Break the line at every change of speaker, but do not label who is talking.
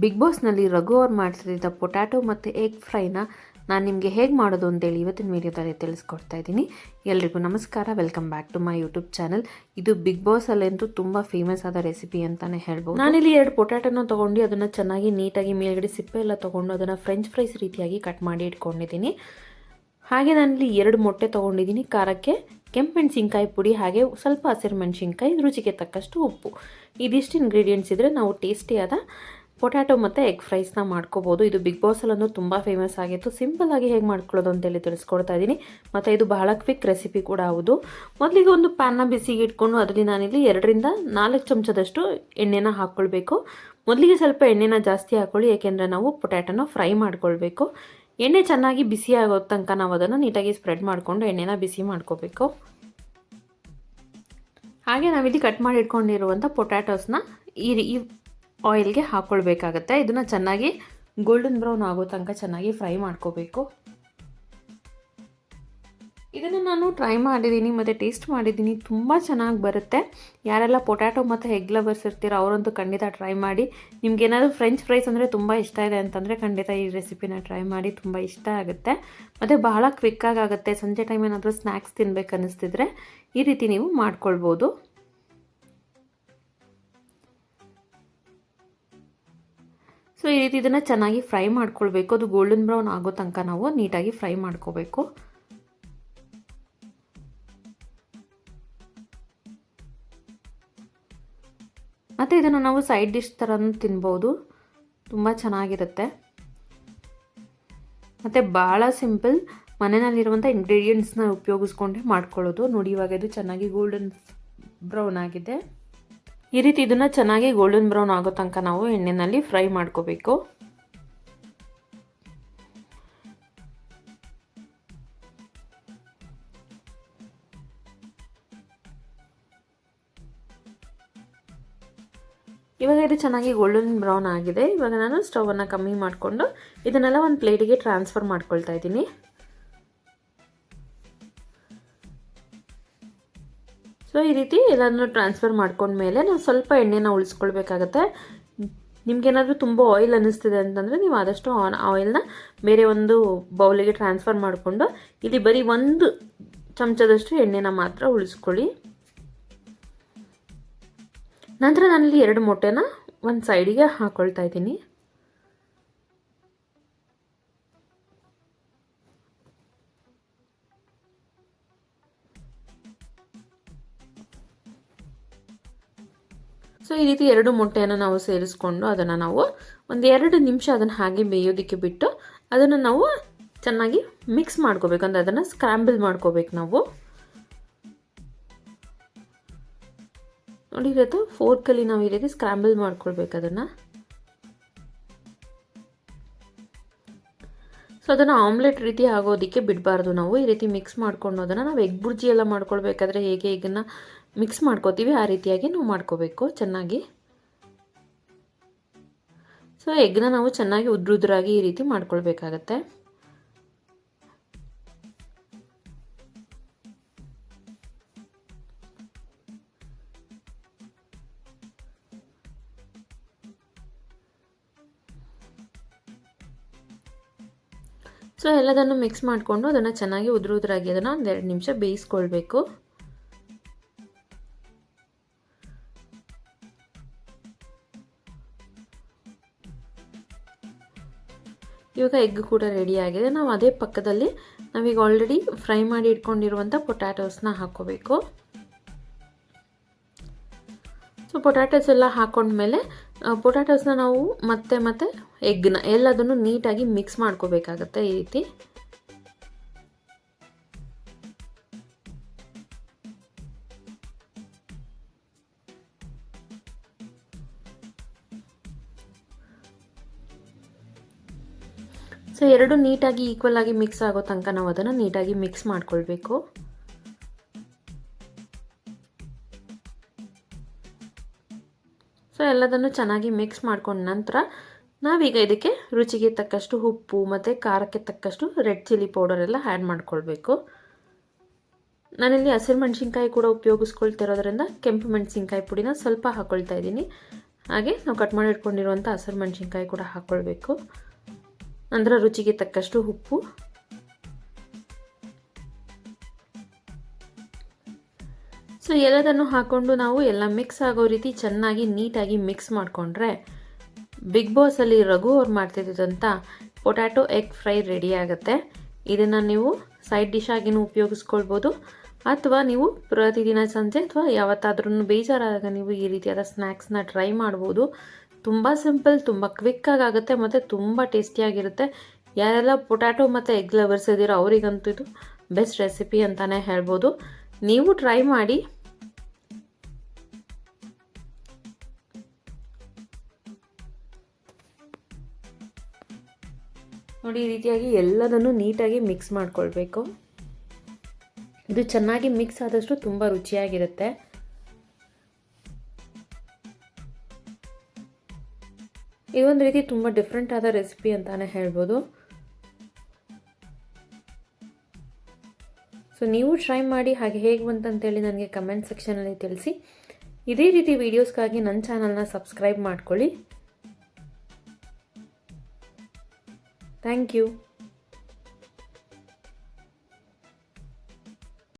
Big ಬಾಸ್ನಲ್ಲಿ Raghu ಅವ್ರು ಮಾಡ್ತಿದ್ದ potato ಮತ್ತು ಎಗ್ ಫ್ರೈನ ನಾನು ನಿಮಗೆ ಹೇಗೆ ಮಾಡೋದು ಅಂತೇಳಿ ಇವತ್ತಿನ ವೀಡಿಯೋದಲ್ಲಿ ತಿಳಿಸ್ಕೊಡ್ತಾ ಇದ್ದೀನಿ. ಎಲ್ರಿಗೂ ನಮಸ್ಕಾರ, welcome back to my YouTube channel. ಇದು ಬಿಗ್ ಬಾಸಲ್ಲಂತೂ ತುಂಬ ಫೇಮಸ್ ಆದ ರೆಸಿಪಿ ಅಂತಲೇ ಹೇಳ್ಬೋದು. ನಾನಿಲ್ಲಿ 2 ಪೊಟ್ಯಾಟೊನ ತೊಗೊಂಡು ಅದನ್ನು ಚೆನ್ನಾಗಿ ನೀಟಾಗಿ ಮೇಲ್ಗಡೆ ಸಿಪ್ಪೆ ಎಲ್ಲ ತೊಗೊಂಡು ಅದನ್ನು ಫ್ರೆಂಚ್ ಫ್ರೈಸ್ ರೀತಿಯಾಗಿ ಕಟ್ ಮಾಡಿ ಇಟ್ಕೊಂಡಿದ್ದೀನಿ. ಹಾಗೆ ನಾನಿಲ್ಲಿ 2 ಮೊಟ್ಟೆ ತೊಗೊಂಡಿದ್ದೀನಿ. ಖಾರಕ್ಕೆ ಕೆಂಪು ಮೆಣಸಿನ್ಕಾಯಿ ಪುಡಿ, ಹಾಗೆ ಸ್ವಲ್ಪ ಹಸಿರು ಮೆಣಸಿನ್ಕಾಯಿ, ರುಚಿಗೆ ತಕ್ಕಷ್ಟು ಉಪ್ಪು. ಇದಿಷ್ಟು ಇಂಗ್ರೀಡಿಯೆಂಟ್ಸ್ ಇದ್ದರೆ ನಾವು ಟೇಸ್ಟಿಯಾದ ಪೊಟ್ಯಾಟೊ ಮತ್ತು ಎಗ್ ಫ್ರೈಸ್ನ ಮಾಡ್ಕೋಬೋದು. ಇದು ಬಿಗ್ ಬಾಸಲ್ಲಂತೂ ತುಂಬ ಫೇಮಸ್ ಆಗಿತ್ತು. ಸಿಂಪಲ್ಲಾಗಿ ಹೇಗೆ ಮಾಡ್ಕೊಳ್ಳೋದು ಅಂತೇಳಿ ತಿಳಿಸ್ಕೊಡ್ತಾ ಇದ್ದೀನಿ. ಮತ್ತು ಇದು ಬಹಳ ಕ್ವಿಕ್ ರೆಸಿಪಿ ಕೂಡ ಹೌದು. ಮೊದಲಿಗೆ ಒಂದು ಪ್ಯಾನ್ನ ಬಿಸಿಗೆ ಇಟ್ಕೊಂಡು ಅದರಲ್ಲಿ ನಾನಿಲ್ಲಿ 2 ರಿಂದ 4 ಚಮಚದಷ್ಟು ಎಣ್ಣೆನ ಹಾಕ್ಕೊಳ್ಬೇಕು. ಮೊದಲಿಗೆ ಸ್ವಲ್ಪ ಎಣ್ಣೆನ ಜಾಸ್ತಿ ಹಾಕ್ಕೊಳ್ಳಿ, ಏಕೆಂದರೆ ನಾವು ಪೊಟ್ಯಾಟೊನ ಫ್ರೈ ಮಾಡ್ಕೊಳ್ಬೇಕು. ಎಣ್ಣೆ ಚೆನ್ನಾಗಿ ಬಿಸಿ ಆಗೋ ತನಕ ನಾವು ಅದನ್ನು ನೀಟಾಗಿ ಸ್ಪ್ರೆಡ್ ಮಾಡಿಕೊಂಡು ಎಣ್ಣೆನ ಬಿಸಿ ಮಾಡ್ಕೋಬೇಕು. ಹಾಗೆ ನಾವಿಲ್ಲಿ ಕಟ್ ಮಾಡಿ ಇಟ್ಕೊಂಡಿರುವಂಥ ಪೊಟ್ಯಾಟೋಸ್ನ ಈ ಆಯಿಲ್ಗೆ ಹಾಕ್ಕೊಳ್ಬೇಕಾಗತ್ತೆ. ಇದನ್ನು ಚೆನ್ನಾಗಿ ಗೋಲ್ಡನ್ ಬ್ರೌನ್ ಆಗೋ ತನಕ ಚೆನ್ನಾಗಿ ಫ್ರೈ ಮಾಡ್ಕೋಬೇಕು. ಇದನ್ನು ನಾನು ಟ್ರೈ ಮಾಡಿದ್ದೀನಿ ಮತ್ತು ಟೇಸ್ಟ್ ಮಾಡಿದ್ದೀನಿ, ತುಂಬ ಚೆನ್ನಾಗಿ ಬರುತ್ತೆ. ಯಾರೆಲ್ಲ ಪೊಟ್ಯಾಟೊ ಮತ್ತು ಎಗ್ ಲವರ್ಸ್ ಇರ್ತೀರೋ ಅವರಂತೂ ಖಂಡಿತ ಟ್ರೈ ಮಾಡಿ. ನಿಮ್ಗೇನಾದರೂ ಫ್ರೆಂಚ್ ಫ್ರೈಸ್ ಅಂದರೆ ತುಂಬ ಇಷ್ಟ ಇದೆ ಅಂತಂದರೆ ಖಂಡಿತ ಈ ರೆಸಿಪಿನ ಟ್ರೈ ಮಾಡಿ, ತುಂಬ ಇಷ್ಟ ಆಗುತ್ತೆ ಮತ್ತು ಬಹಳ ಕ್ವಿಕ್ಕಾಗಿ ಆಗುತ್ತೆ. ಸಂಜೆ ಟೈಮ್ ಏನಾದರೂ ಸ್ನ್ಯಾಕ್ಸ್ ತಿನ್ಬೇಕು ಅನ್ನಿಸ್ತಿದ್ರೆ ಈ ರೀತಿ ನೀವು ಮಾಡ್ಕೊಳ್ಬೋದು. ಸೊ ಈ ರೀತಿ ಇದನ್ನು ಚೆನ್ನಾಗಿ ಫ್ರೈ ಮಾಡ್ಕೊಳ್ಬೇಕು. ಅದು ಗೋಲ್ಡನ್ ಬ್ರೌನ್ ಆಗೋ ತನಕ ನಾವು ನೀಟಾಗಿ ಫ್ರೈ ಮಾಡ್ಕೋಬೇಕು. ಮತ್ತು ಇದನ್ನು ನಾವು ಸೈಡ್ ಡಿಶ್ ಥರನೂ ತಿನ್ಬೋದು, ತುಂಬ ಚೆನ್ನಾಗಿರುತ್ತೆ. ಮತ್ತು ಭಾಳ ಸಿಂಪಲ್, ಮನೆಯಲ್ಲಿರುವಂಥ ಇಂಗ್ರೀಡಿಯೆಂಟ್ಸ್ನ ಉಪಯೋಗಿಸ್ಕೊಂಡೆ ಮಾಡ್ಕೊಳ್ಳೋದು. ನೋಡಿ, ಇವಾಗ ಇದು ಚೆನ್ನಾಗಿ ಗೋಲ್ಡನ್ ಬ್ರೌನ್ ಆಗಿದೆ. ಈ ರೀತಿ ಇದನ್ನು ಚೆನ್ನಾಗಿ ಗೋಲ್ಡನ್ ಬ್ರೌನ್ ಆಗೋ ತನಕ ನಾವು ಎಣ್ಣೆಯಲ್ಲಿ ಫ್ರೈ ಮಾಡ್ಕೋಬೇಕು. ಇವಾಗ ಇದು ಚೆನ್ನಾಗಿ ಗೋಲ್ಡನ್ ಬ್ರೌನ್ ಆಗಿದೆ. ಇವಾಗ ನಾನು ಸ್ಟವನ್ನು ಕಮ್ಮಿ ಮಾಡಿಕೊಂಡು ಇದನ್ನೆಲ್ಲ ಒಂದು ಪ್ಲೇಟಿಗೆ ಟ್ರಾನ್ಸ್ಫರ್ ಮಾಡ್ಕೊಳ್ತಾ ಇದ್ದೀನಿ. ಸೊ ಈ ರೀತಿ ಎಲ್ಲನೂ ಟ್ರಾನ್ಸ್ಫರ್ ಮಾಡ್ಕೊಂಡ್ಮೇಲೆ ನಾವು ಸ್ವಲ್ಪ ಎಣ್ಣೆನ ಉಳಿಸ್ಕೊಳ್ಬೇಕಾಗತ್ತೆ. ನಿಮ್ಗೇನಾದರೂ ತುಂಬ ಆಯಿಲ್ ಅನ್ನಿಸ್ತಿದೆ ಅಂತಂದರೆ ನೀವು ಆದಷ್ಟು ಆಯಿಲ್ನ ಬೇರೆ ಒಂದು ಬೌಲಿಗೆ ಟ್ರಾನ್ಸ್ಫರ್ ಮಾಡಿಕೊಂಡು ಇಲ್ಲಿ ಬರೀ 1 ಚಮಚದಷ್ಟು ಎಣ್ಣೆನ ಮಾತ್ರ ಉಳಿಸ್ಕೊಳ್ಳಿ. ನಂತರ ನಾನಿಲ್ಲಿ 2 ಮೊಟ್ಟೆನ ಒಂದು ಸೈಡಿಗೆ ಹಾಕ್ಕೊಳ್ತಾ ಇದ್ದೀನಿ. ಸೊ ಈ ರೀತಿ 2 ಮೊಟ್ಟೆಯನ್ನು ನಾವು ಸೇರಿಸ್ಕೊಂಡು ಅದನ್ನು ನಾವು ಒಂದು 2 ನಿಮಿಷ ಅದನ್ನು ಹಾಗೆ ಬೇಯೋದಕ್ಕೆ ಬಿಟ್ಟು ಅದನ್ನು ನಾವು ಚೆನ್ನಾಗಿ ಮಿಕ್ಸ್ ಮಾಡ್ಕೋಬೇಕು. ಅಂದರೆ ಅದನ್ನು ಸ್ಕ್ರಾಂಬಲ್ ಮಾಡ್ಕೋಬೇಕು ನಾವು. ನೋಡಿ, ಇವತ್ತು ಫೋರ್ಕಲ್ಲಿ ನಾವು ಈ ರೀತಿ ಸ್ಕ್ರಾಂಬಲ್ ಮಾಡ್ಕೊಳ್ಬೇಕು ಅದನ್ನು. ಸೊ ಅದನ್ನು ಆಮ್ಲೆಟ್ ರೀತಿ ಆಗೋದಕ್ಕೆ ಬಿಡಬಾರ್ದು ನಾವು. ಈ ರೀತಿ ಮಿಕ್ಸ್ ಮಾಡ್ಕೊಂಡು ಅದನ್ನು ನಾವು ಎಗ್ ಬುರ್ಜಿ ಎಲ್ಲ ಮಾಡ್ಕೊಳ್ಬೇಕಾದ್ರೆ ಹೇಗೆ ಎಗ್ಗನ್ನು ಮಿಕ್ಸ್ ಮಾಡ್ಕೋತೀವಿ ಆ ರೀತಿಯಾಗಿ ನಾವು ಮಾಡ್ಕೋಬೇಕು ಚೆನ್ನಾಗಿ. ಸೊ ಎಗ್ನ ನಾವು ಚೆನ್ನಾಗಿ ಉದ್ರಾಗಿ ಈ ರೀತಿ ಮಾಡ್ಕೊಳ್ಬೇಕಾಗತ್ತೆ. ಸೊ ಎಲ್ಲದನ್ನು ಮಿಕ್ಸ್ ಮಾಡಿಕೊಂಡು ಅದನ್ನು ಚೆನ್ನಾಗಿ ಉದ್ರಾಗಿ ಅದನ್ನು ಒಂದು 2 ನಿಮಿಷ ಬೇಯಿಸ್ಕೊಳ್ಬೇಕು. ಇವಾಗ ಎಗ್ ಕೂಡ ರೆಡಿ ಆಗಿದೆ. ನಾವು ಅದೇ ಪಕ್ಕದಲ್ಲಿ ನಾವೀಗ ಆಲ್ರೆಡಿ ಫ್ರೈ ಮಾಡಿ ಇಟ್ಕೊಂಡಿರುವಂಥ ಪೊಟ್ಯಾಟೋಸ್ನ ಹಾಕ್ಕೋಬೇಕು. ಸೊ ಪೊಟ್ಯಾಟೋಸ್ ಎಲ್ಲ ಹಾಕ್ಕೊಂಡ್ಮೇಲೆ ಪೊಟ್ಯಾಟೋಸ್ನ ನಾವು ಮತ್ತೆ ಎಗ್ನ ಎಲ್ಲದನ್ನು ನೀಟಾಗಿ ಮಿಕ್ಸ್ ಮಾಡ್ಕೋಬೇಕಾಗತ್ತೆ ಈ ರೀತಿ. ಸೊ 2 ನೀಟಾಗಿ ಈಕ್ವಲ್ ಆಗಿ ಮಿಕ್ಸ್ ಆಗೋ ತನಕ ನಾವು ಅದನ್ನು ನೀಟಾಗಿ ಮಿಕ್ಸ್ ಮಾಡ್ಕೊಳ್ಬೇಕು. ಸೊ ಎಲ್ಲದನ್ನು ಚೆನ್ನಾಗಿ ಮಿಕ್ಸ್ ಮಾಡ್ಕೊಂಡ ನಂತರ ನಾವೀಗ ಇದಕ್ಕೆ ರುಚಿಗೆ ತಕ್ಕಷ್ಟು ಉಪ್ಪು ಮತ್ತು ಖಾರಕ್ಕೆ ತಕ್ಕಷ್ಟು ರೆಡ್ ಚಿಲ್ಲಿ ಪೌಡರ್ ಎಲ್ಲ ಆ್ಯಡ್ ಮಾಡ್ಕೊಳ್ಬೇಕು. ನಾನಿಲ್ಲಿ ಹಸಿರು ಮೆಣಸಿನ್ಕಾಯಿ ಕೂಡ ಉಪಯೋಗಿಸ್ಕೊಳ್ತಿರೋದ್ರಿಂದ ಕೆಂಪು ಮೆಣಸಿನ್ಕಾಯಿ ಪುಡಿನ ಸ್ವಲ್ಪ ಹಾಕ್ಕೊಳ್ತಾ ಇದ್ದೀನಿ. ಹಾಗೆ ನಾವು ಕಟ್ ಮಾಡಿ ಇಟ್ಕೊಂಡಿರುವಂಥ ಹಸಿರು ಮೆಣಸಿನ್ಕಾಯಿ ಕೂಡ ಹಾಕ್ಕೊಳ್ಬೇಕು. ನಂತರ ರುಚಿಗೆ ತಕ್ಕಷ್ಟು ಉಪ್ಪು, ಸೊ ಎಲ್ಲದನ್ನು ಹಾಕ್ಕೊಂಡು ನಾವು ಎಲ್ಲ ಮಿಕ್ಸ್ ಆಗೋ ರೀತಿ ಚೆನ್ನಾಗಿ ನೀಟಾಗಿ ಮಿಕ್ಸ್ ಮಾಡಿಕೊಂಡ್ರೆ ಬಿಗ್ ಬಾಸಲ್ಲಿ ರಘು ಅವ್ರು ಮಾಡ್ತಿದ್ದಂಥ ಪೊಟ್ಯಾಟೊ ಎಗ್ ಫ್ರೈ ರೆಡಿ ಆಗುತ್ತೆ. ಇದನ್ನು ನೀವು ಸೈಡ್ ಡಿಶ್ ಆಗಿನೂ ಉಪಯೋಗಿಸ್ಕೊಳ್ಬೋದು, ಅಥವಾ ನೀವು ಪ್ರತಿದಿನ ಸಂಜೆ ಅಥವಾ ಯಾವತ್ತಾದ್ರೂ ಬೇಜಾರಾದಾಗ ನೀವು ಈ ರೀತಿಯಾದ ಸ್ನ್ಯಾಕ್ಸ್ನ ಟ್ರೈ ಮಾಡ್ಬೋದು. ತುಂಬ ಸಿಂಪಲ್, ತುಂಬ ಕ್ವಿಕ್ಕಾಗಿ ಆಗುತ್ತೆ ಮತ್ತು ತುಂಬ ಟೇಸ್ಟಿಯಾಗಿರುತ್ತೆ. ಯಾರೆಲ್ಲ ಪೊಟ್ಯಾಟೊ ಮತ್ತು ಎಗ್ ಲವರ್ಸ್ ಇದ್ದೀರೋ ಅವರಿಗಂತೂ ಇದು ಬೆಸ್ಟ್ ರೆಸಿಪಿ ಅಂತಲೇ ಹೇಳ್ಬೋದು. ನೀವು ಟ್ರೈ ಮಾಡಿ. ನೋಡಿ, ಈ ರೀತಿಯಾಗಿ ಎಲ್ಲದನ್ನು ನೀಟಾಗಿ ಮಿಕ್ಸ್ ಮಾಡ್ಕೊಳ್ಬೇಕು. ಇದು ಚೆನ್ನಾಗಿ ಮಿಕ್ಸ್ ಆದಷ್ಟು ತುಂಬ ರುಚಿಯಾಗಿರುತ್ತೆ. ಇದೊಂದು ರೀತಿ ತುಂಬ ಡಿಫ್ರೆಂಟ್ ಆದ ರೆಸಿಪಿ ಅಂತಾನೆ ಹೇಳ್ಬೋದು. ಸೊ ನೀವು ಟ್ರೈ ಮಾಡಿ, ಹಾಗೆ ಹೇಗೆ ಬಂತಂತೇಳಿ ನನಗೆ ಕಮೆಂಟ್ ಸೆಕ್ಷನಲ್ಲಿ ತಿಳಿಸಿ. ಇದೇ ರೀತಿ ವೀಡಿಯೋಸ್ಗಾಗಿ ನನ್ನ ಚಾನಲ್ನ ಸಬ್ಸ್ಕ್ರೈಬ್ ಮಾಡ್ಕೊಳ್ಳಿ. Thank you.